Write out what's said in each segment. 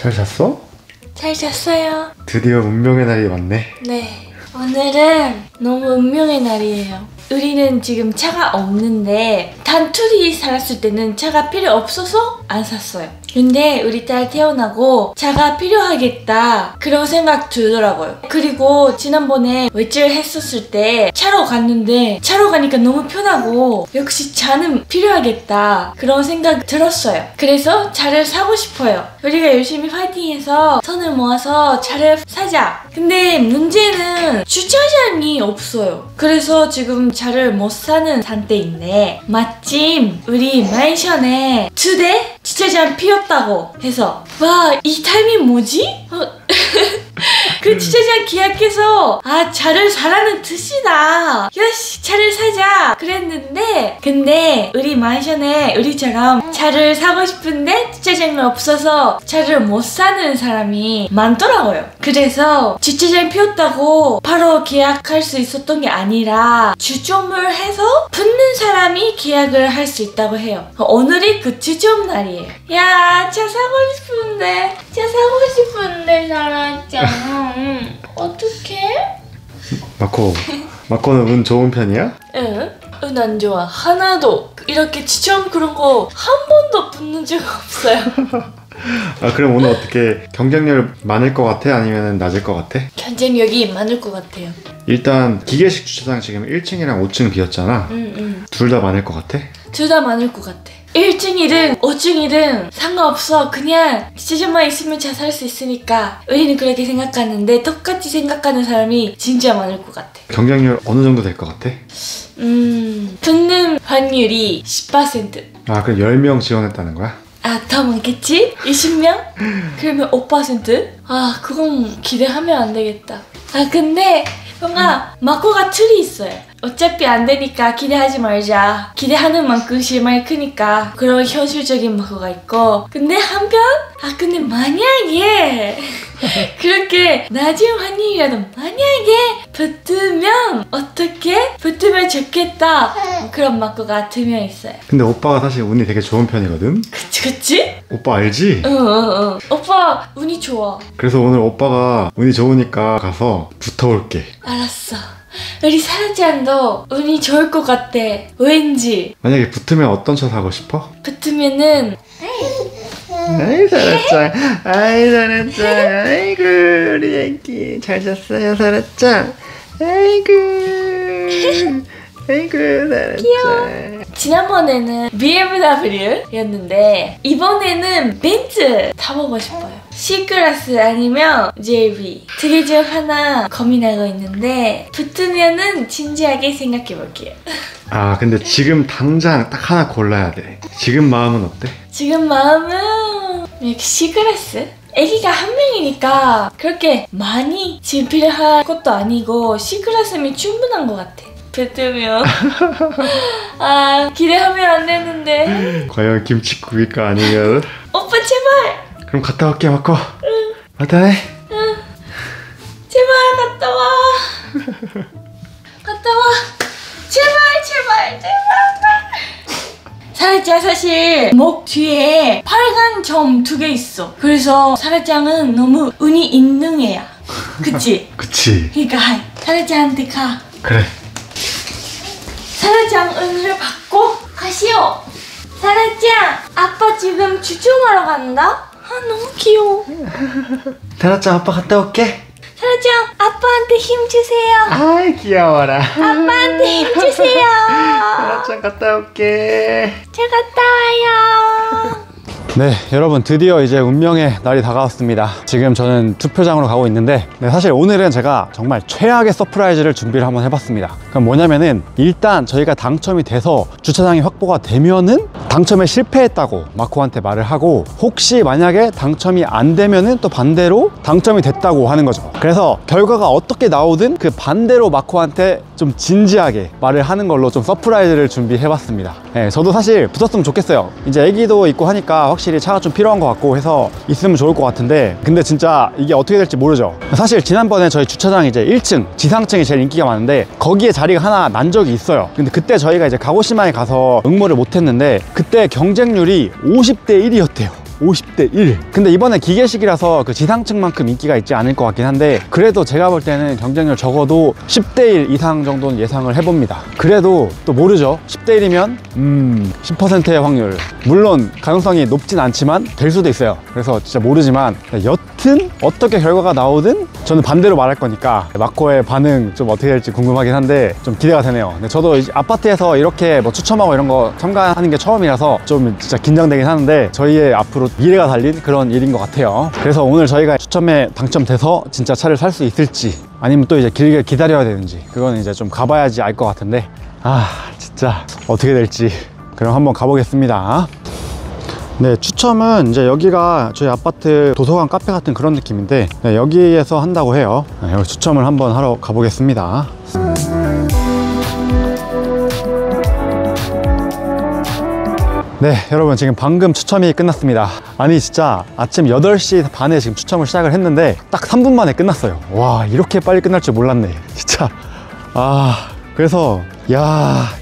잘 잤어? 잘 잤어요. 드디어 운명의 날이 왔네. 네, 오늘은 너무 운명의 날이에요. 우리는 지금 차가 없는데 단둘이 살았을 때는 차가 필요 없어서 안 샀어요. 근데 우리 딸 태어나고 차가 필요하겠다 그런 생각 들더라고요. 그리고 지난번에 외출 했었을 때 차로 갔는데 차로 가니까 너무 편하고 역시 차는 필요하겠다 그런 생각 들었어요. 그래서 차를 사고 싶어요. 우리가 열심히 파이팅해서 돈을 모아서 차를 사자. 근데 문제는 주차장이 없어요. 그래서 지금 차를 못 사는 상태인데 마침 우리 맨션에 2대 주차장 피었다고 해서 와, 이 타이밍 뭐지? 그 주차장 계약해서 차를 사라는 뜻이다. 역시 차를 사자 그랬는데 근데 우리 만션에 우리처럼 차를 사고 싶은데 주차장이 없어서 차를 못 사는 사람이 많더라고요. 그래서 주차장 피웠다고 바로 계약할 수 있었던 게 아니라 주점을 해서 붙는 사람이 계약을 할 수 있다고 해요. 오늘이 그 주점 날이에요. 야, 차 사고 싶은데 사라졌잖아. 어떡해? 마코는 운 좋은 편이야? 응, 운 안 좋아. 하나도 이렇게 추첨 그런 거 한 번도 붙는 적 없어요. 그럼 오늘 어떻게 경쟁률 많을 것 같아? 아니면 낮을 것 같아? 경쟁력이 많을 것 같아요. 일단 기계식 주차장 지금 1층이랑 5층 비었잖아. 둘 다 많을 것 같아? 둘 다 많을 것 같아. 1층이든 5층이든 상관없어. 그냥 주차장만 있으면 잘 살 수 있으니까 우리는 그렇게 생각하는데 똑같이 생각하는 사람이 진짜 많을 것 같아. 경쟁률 어느 정도 될 것 같아? 붙는 확률이 10%. 그럼 10명 지원했다는 거야? 더 많겠지? 20명? 그러면 5%? 그건 기대하면 안 되겠다. 근데 뭔가 마코가 틀이 있어요. 어차피 안 되니까 기대하지 말자. 기대하는 만큼 실망이 크니까 그런 현실적인 마코가 있고 근데 한편 근데 만약에 그렇게 낮은 확률이라도 만약에 붙으면 어떻게? 붙으면 좋겠다 그런 마코가 2명 있어요. 근데 오빠가 사실 운이 되게 좋은 편이거든? 그치? 오빠 알지? 응. 오빠 운이 좋아. 그래서 오늘 오빠가 운이 좋으니까 가서 붙어올게. 알았어. 우리 사라짱도 운이 좋을 것 같아. 왠지. 만약에 붙으면 어떤 차 사고 싶어? 붙으면은 아이 사라짱, 아이고 우리 애기 잘 잤어요 사라짱. 아이고 사라짱. 귀여워. 지난번에는 BMW였는데 이번에는 벤츠 타보고 싶어요. C클래스 아니면 JB 두 개 중 하나 고민하고 있는데 붙으면은 진지하게 생각해 볼게요. 근데 지금 당장 딱 하나 골라야 돼. 지금 마음은 어때? 지금 마음은 C클래스? 애기가 한 명이니까 그렇게 많이 진필할 것도 아니고 C클래스면 충분한 것 같아. 붙으면 기대하면 안 되는데. 과연 김치국일까 아니면? 오빠 제발. 그럼 갔다 올게 마코. 응. 갔다 해. 응. 제발 갔다 와. 갔다 와. 제발. 사라짱 사실 목 뒤에 빨간 점 2개 있어. 그래서 사라짱은 너무 운이 있는 애야. 그치? 그치. 그러니까 사라짱한테 가. 그래. 사라짱 운을 받고 가시오. 사라짱 아빠 지금 주총하러 간다? 너무 귀여워. 사라짱 아빠 갔다 올게. 사라짱 아빠한테 힘 주세요. 귀여워라. 아빠한테 힘 주세요. 사라짱 갔다 올게. 잘 갔다 와요. 네, 여러분 드디어 이제 운명의 날이 다가왔습니다. 지금 저는 투표장으로 가고 있는데 사실 오늘은 제가 정말 최악의 서프라이즈를 준비를 한번 해봤습니다. 그럼 뭐냐면은 일단 저희가 당첨이 돼서 주차장이 확보가 되면은 당첨에 실패했다고 마코한테 말을 하고 혹시 만약에 당첨이 안 되면은 또 반대로 당첨이 됐다고 하는 거죠. 그래서 결과가 어떻게 나오든 그 반대로 마코한테 좀 진지하게 말을 하는 걸로 좀 서프라이즈를 준비해봤습니다. 네, 저도 사실 붙었으면 좋겠어요. 이제 애기도 있고 하니까 확실히 차가 좀 필요한 것 같고 해서 있으면 좋을 것 같은데 근데 진짜 이게 어떻게 될지 모르죠. 사실 지난번에 저희 주차장 이제 1층 지상층이 제일 인기가 많은데 거기에 자리가 하나 난 적이 있어요. 근데 그때 저희가 이제 가고시마에 가서 응모를 못 했는데 그때 경쟁률이 50대 1이었대요 50대 1. 근데 이번에 기계식이라서 그 지상층만큼 인기가 있지 않을 것 같긴 한데, 그래도 제가 볼 때는 경쟁률 적어도 10대 1 이상 정도는 예상을 해봅니다. 그래도 또 모르죠. 10대 1이면 10%의 확률. 물론 가능성이 높진 않지만 될 수도 있어요. 그래서 진짜 모르지만 여튼 어떻게 결과가 나오든 저는 반대로 말할 거니까 마코의 반응 좀 어떻게 될지 궁금하긴 한데 좀 기대가 되네요. 근데 저도 이제 아파트에서 이렇게 뭐 추첨하고 이런 거 참가하는 게 처음이라서 좀 진짜 긴장되긴 하는데, 저희의 앞으로 미래가 달린 그런 일인 것 같아요. 그래서 오늘 저희가 추첨에 당첨돼서 진짜 차를 살 수 있을지, 아니면 또 이제 길게 기다려야 되는지, 그건 이제 좀 가봐야지 알 것 같은데, 진짜 어떻게 될지. 그럼 한번 가보겠습니다. 네, 추첨은 이제 여기가 저희 아파트 도서관 카페 같은 그런 느낌인데, 네, 여기에서 한다고 해요. 네, 여기 추첨을 한번 하러 가보겠습니다. 네, 여러분 지금 방금 추첨이 끝났습니다. 아니 진짜 아침 8시 반에 지금 추첨을 시작을 했는데 딱 3분 만에 끝났어요. 와, 이렇게 빨리 끝날 줄 몰랐네 진짜. 그래서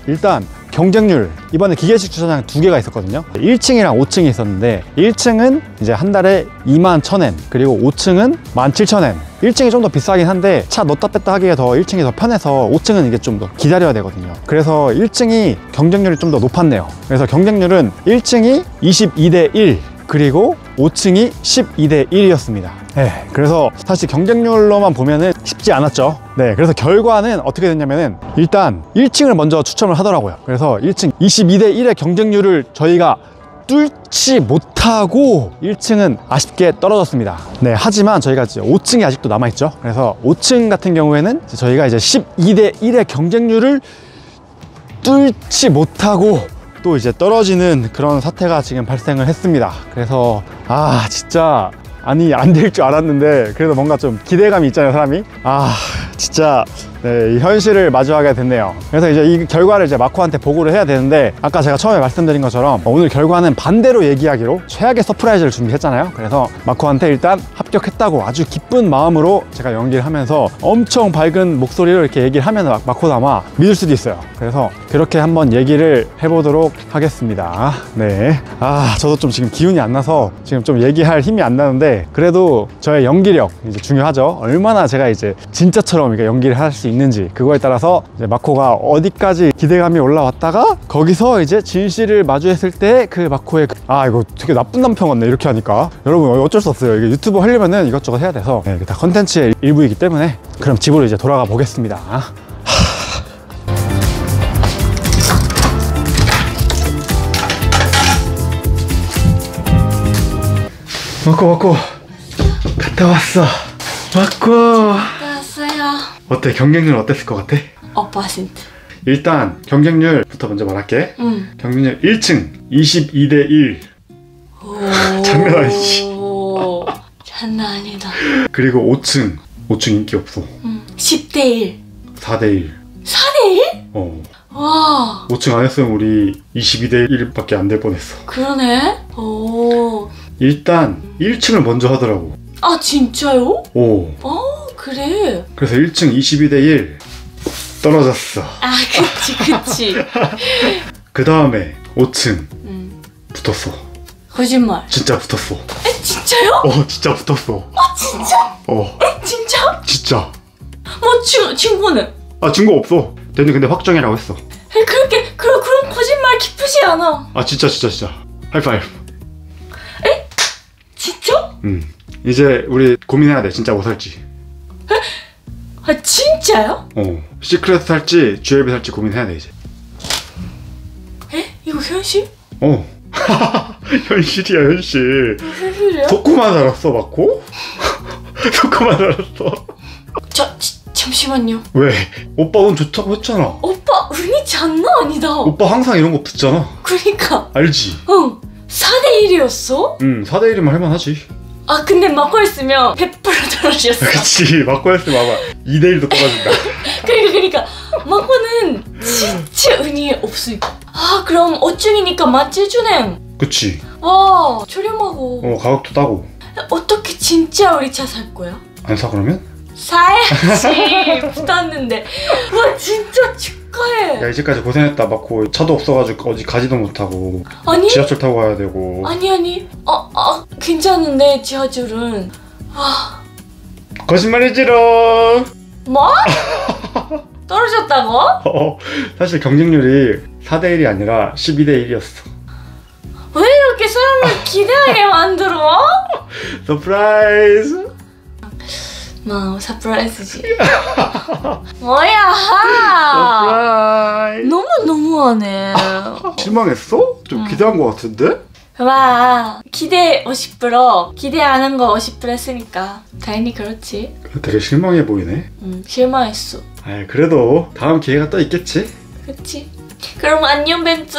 일단 경쟁률, 이번에 기계식 주차장 2개가 있었거든요. 1층이랑 5층이 있었는데 1층은 이제 한 달에 21,000엔, 그리고 5층은 17,000엔. 1층이 좀 더 비싸긴 한데 차 넣다 뺐다 하기에 더 1층이 더 편해서 5층은 이게 좀 더 기다려야 되거든요. 그래서 1층이 경쟁률이 좀 더 높았네요. 그래서 경쟁률은 1층이 22대 1, 그리고 5층이 12대 1이었습니다. 네, 그래서 사실 경쟁률로만 보면은 쉽지 않았죠. 네, 그래서 결과는 어떻게 됐냐면은 일단 1층을 먼저 추첨을 하더라고요. 그래서 1층 22대 1의 경쟁률을 저희가 뚫지 못하고 1층은 아쉽게 떨어졌습니다. 네, 하지만 저희가 이제 5층이 아직도 남아있죠. 그래서 5층 같은 경우에는 저희가 이제 12대 1의 경쟁률을 뚫지 못하고 또 이제 떨어지는 그런 사태가 지금 발생을 했습니다. 그래서 진짜 안 될 줄 알았는데 그래도 뭔가 좀 기대감이 있잖아요, 사람이. 진짜 네, 이 현실을 마주하게 됐네요. 그래서 이제 이 결과를 이제 마코한테 보고를 해야 되는데, 아까 제가 처음에 말씀드린 것처럼 오늘 결과는 반대로 얘기하기로 최악의 서프라이즈를 준비했잖아요. 그래서 마코한테 일단 합격했다고 아주 기쁜 마음으로 제가 연기를 하면서 엄청 밝은 목소리로 이렇게 얘기를 하면 마코도 아마 믿을 수도 있어요. 그래서 그렇게 한번 얘기를 해보도록 하겠습니다. 네. 저도 좀 지금 기운이 안 나서 지금 좀 얘기할 힘이 안 나는데, 그래도 저의 연기력 이제 중요하죠. 얼마나 제가 이제 진짜처럼 이렇게 연기를 할 수 있는지, 그거에 따라서 이제 마코가 어디까지 기대감이 올라왔다가 거기서 이제 진실을 마주했을 때 그 마코의 이거 되게 나쁜 남편 같네 이렇게 하니까. 여러분 어쩔 수 없어요. 이게 유튜브 하려면은 이것저것 해야 돼서 네, 다 컨텐츠의 일부이기 때문에. 그럼 집으로 이제 돌아가 보겠습니다. 마코 갔다 왔어. 마코 왔어요. 어때? 경쟁률 어땠을 것 같아? 5%. 일단 경쟁률부터 먼저 말할게. 경쟁률 1층 22대 1. 장난 아니지. 장난 아니다. 그리고 5층 인기 없어. 10대 1. 4대 1. 4대 1? 와. 5층 안 했으면 우리 22대 1밖에 안 될 뻔했어. 그러네. 일단 1층을 먼저 하더라고. 진짜요? 그래. 그래서 1층 22대 1 떨어졌어. 그치. 그 다음에 5층 붙었어. 거짓말. 진짜 붙었어. 진짜요? 진짜 붙었어. 진짜? 진짜? 진짜. 뭐 친구는? 증거 없어. 걔는 근데 확정이라고 했어. 그런 거짓말 기쁘지 않아. 진짜. 하이파이브. 진짜? 이제 우리 고민해야 돼. 진짜 뭐 살지. 진짜요? 시크릿 살지 GLB 살지 고민해야 돼 이제. 이거 현실? 현실이야, 현실. 현실이야? 덕후만 살았어, 마코? 덕후만 살았어. 잠시만요. 왜? 오빠 운 좋다고 했잖아. 오빠 운이 장난 아니다. 오빠 항상 이런 거 붙잖아. 그러니까. 알지? 4대 1이었어? 4대 1이면 할만하지. 근데 마코 했으면 100% 떨어졌어. 그치, 마코 했으면 아마 2대 1도 떨어진다. 그러니까 마코는 진짜 운이 없으니까. 그럼 5층이니까 17,000엔. 그치. 저렴하고. 가격도 따고. 어떻게 진짜 우리 차 살 거야? 안 사 그러면? 사야지. 붙었는데. 진짜 축하해. 야, 이제까지 고생했다. 막고 차도 없어가지고 어디 가지도 못하고 아니? 지하철 타고 가야 되고. 아니. 괜찮은데 지하철은. 아, 거짓말이지롱. 뭐? 떨어졌다고? 사실 경쟁률이 4대1이 아니라 12대1이었어. 왜 이렇게 사람을 기대하게 만들어? 서프라이즈. 뭐 서프라이즈지. 뭐야? 서프라이즈. 너무 너무하네. 실망했어? 좀 기대한 것 같은데? 봐, 기대 50% 기대 안 한 거 50% 했으니까 당연히 그렇지. 되게 실망해 보이네. 실망했어. 그래도 다음 기회가 또 있겠지? 그치? 그럼 안녕 벤츠.